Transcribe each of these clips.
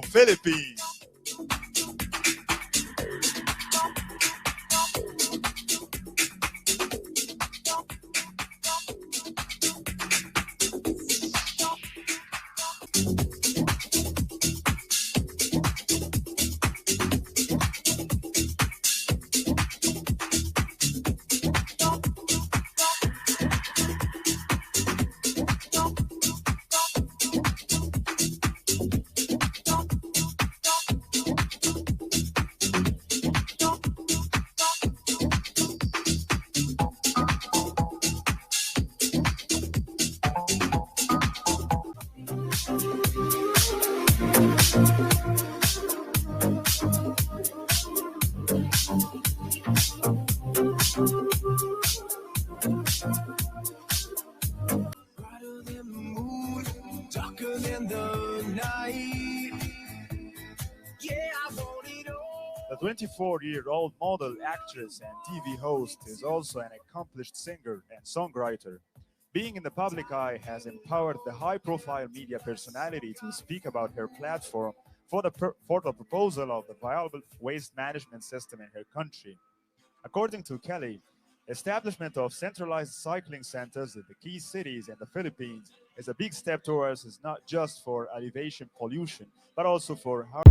Philippines. The 24-year-old model, actress, and TV host is also an accomplished singer and songwriter. Being in the public eye has empowered the high-profile media personality to speak about her platform for the proposal of the viable waste management system in her country. According to Kelly, establishment of centralized cycling centers in the key cities in the Philippines is a big step towards is not just for elevation pollution, but also for how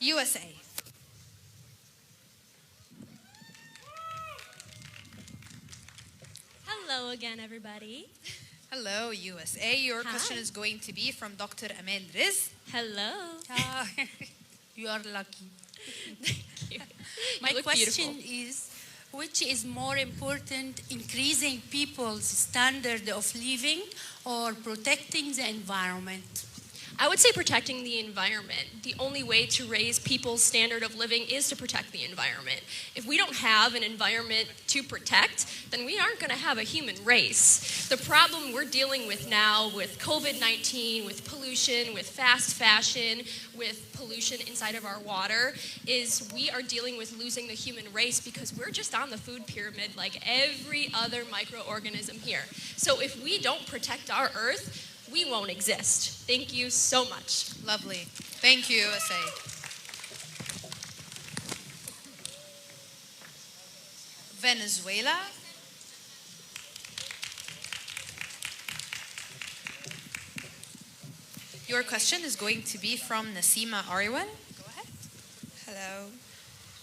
USA. Hello again, everybody. Hello, USA. Your Hi. question is going to be from Dr. Amel Riz. Hello. Ah, you are lucky. My look question beautiful. is, which is more important, increasing people's standard of living or protecting the environment? I would say protecting the environment. The only way to raise people's standard of living is to protect the environment. If we don't have an environment to protect, then we aren't going to have a human race. The problem we're dealing with now with COVID-19, with pollution, with fast fashion, with pollution inside of our water, is we are dealing with losing the human race because we're just on the food pyramid like every other microorganism here. So if we don't protect our earth, we won't exist. Thank you so much. Lovely. Thank you, USA. Venezuela. Your question is going to be from Nasima Ariwan. Go ahead. Hello.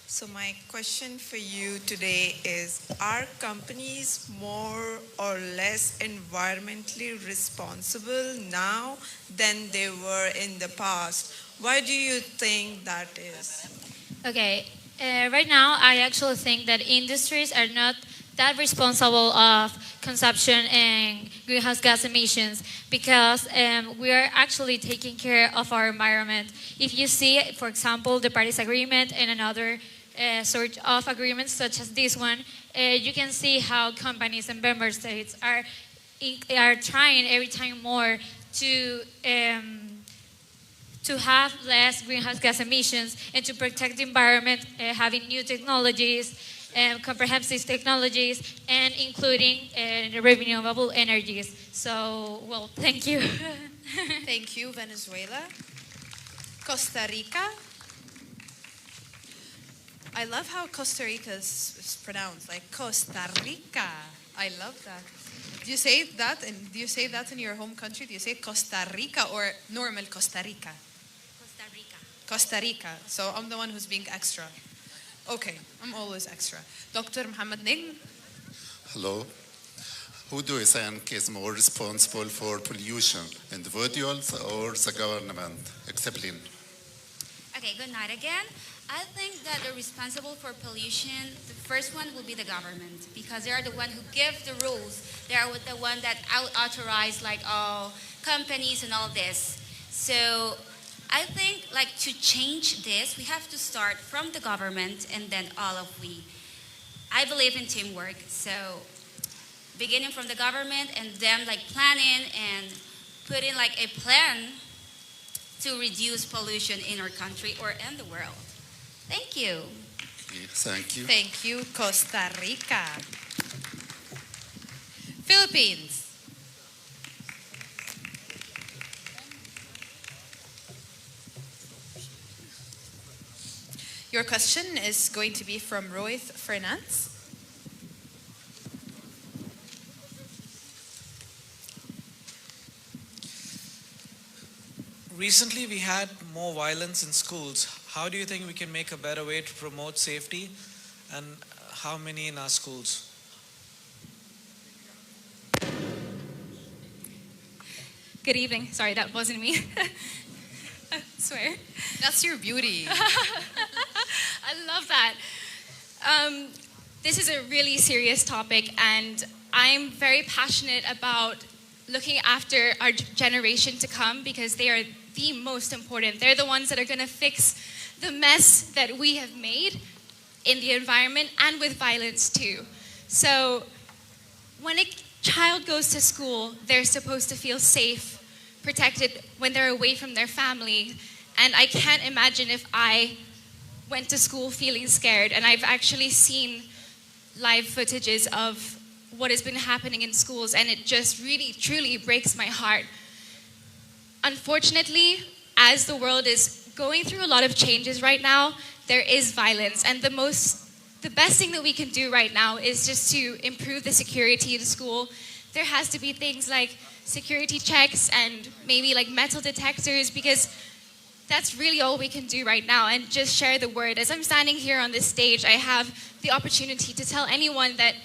So my question for you today is, are companies more or less environmentally responsible now than they were in the past? Why do you think that is? Okay, right now I actually think that industries are not that responsible of consumption and greenhouse gas emissions because we are actually taking care of our environment. If you see, for example, the Paris Agreement and another sort of agreements such as this one, you can see how companies and member states are trying every time more to have less greenhouse gas emissions and to protect the environment, having new technologies, comprehensive technologies, and including renewable energies. So, well, thank you. Thank you, Venezuela. Costa Rica. I love how Costa Rica is pronounced, like Costa Rica. I love that. Do you say that? And do you say that in your home country? Do you say Costa Rica or normal Costa Rica? Costa Rica. Costa Rica. So I'm the one who's being extra. Okay, I'm always extra. Dr. Muhammad Nigm. Hello. Who do you think is more responsible for pollution, individuals or the government? Explain. Okay, good night again. I think that the responsible for pollution, the first one will be the government because they are the one who give the rules. They are the one that authorize like all companies and all this. So I think like to change this, we have to start from the government and then all of we. I believe in teamwork, so beginning from the government and them like planning and putting like a plan to reduce pollution in our country or in the world. Thank you. Thank you. Thank you, Costa Rica. Philippines. Your question is going to be from Rohith Fernandes. Recently, we had more violence in schools. How do you think we can make a better way to promote safety, and how many in our schools? Good evening. Sorry, that wasn't me. I swear. That's your beauty. I love that. This is a really serious topic, and I'm very passionate about looking after our generation to come because they are the most important. They're the ones that are going to fix the mess that we have made in the environment and with violence too. So when a child goes to school, they're supposed to feel safe, protected when they're away from their family. And I can't imagine if I went to school feeling scared. And I've actually seen live footages of what has been happening in schools, and it just really, truly breaks my heart. Unfortunately, as the world is going through a lot of changes right now, there is violence, and the best thing that we can do right now is just to improve the security in school. There has to be things like security checks and maybe like metal detectors, because that's really all we can do right now, and just share the word. As I'm standing here on this stage, I have the opportunity to tell anyone that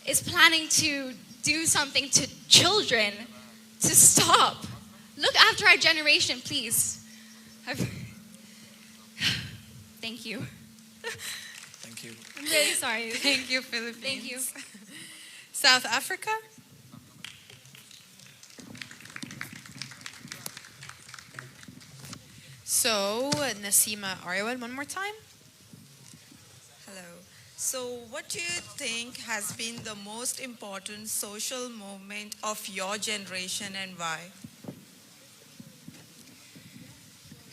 is planning to do something to children to stop. Look after our generation, please. Thank you. Thank you. I'm really sorry. Thank you, Philippines. Thank you. South Africa. So, Nasima Ariwal, one more time. Hello. So, what do you think has been the most important social movement of your generation and why?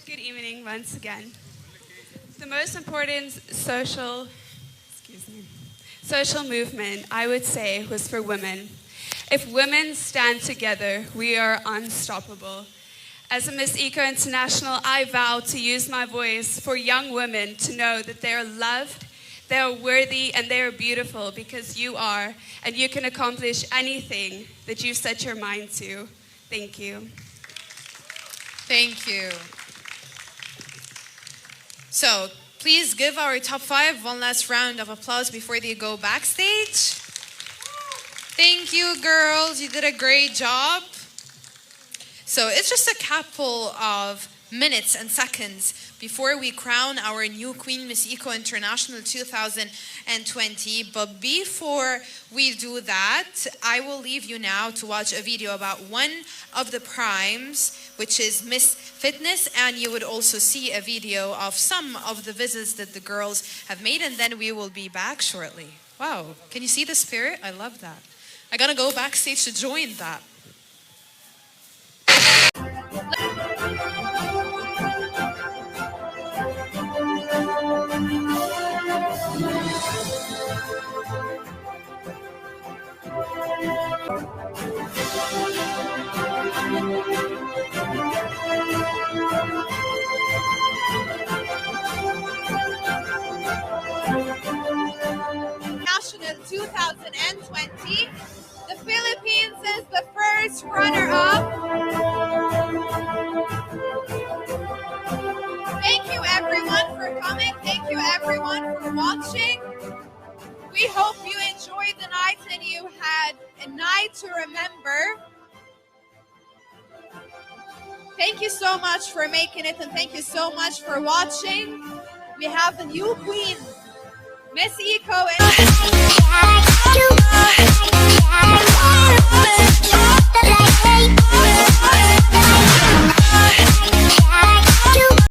Good evening once again. The most important social movement, I would say, was for women. If women stand together, we are unstoppable. As a Miss Eco International, I vow to use my voice for young women to know that they are loved, they are worthy, and they are beautiful, because you are, and you can accomplish anything that you set your mind to. Thank you. Thank you. So, please give our top 5 one last round of applause before they go backstage. Thank you, girls. You did a great job. So it's just a couple of minutes and seconds before we crown our new Queen Miss Eco International 2020. But before we do that, I will leave you now to watch a video about one of the primes, which is Miss Fitness, and you would also see a video of some of the visits that the girls have made, and then we will be back shortly. Wow, can you see the spirit? I love that. I gotta go backstage to join that. 2020. The Philippines is the first runner-up. Thank you everyone for coming. Thank you everyone for watching. We hope you enjoyed the night and you had a night to remember. Thank you so much for making it and thank you so much for watching. We have the new queen, Miss Eco.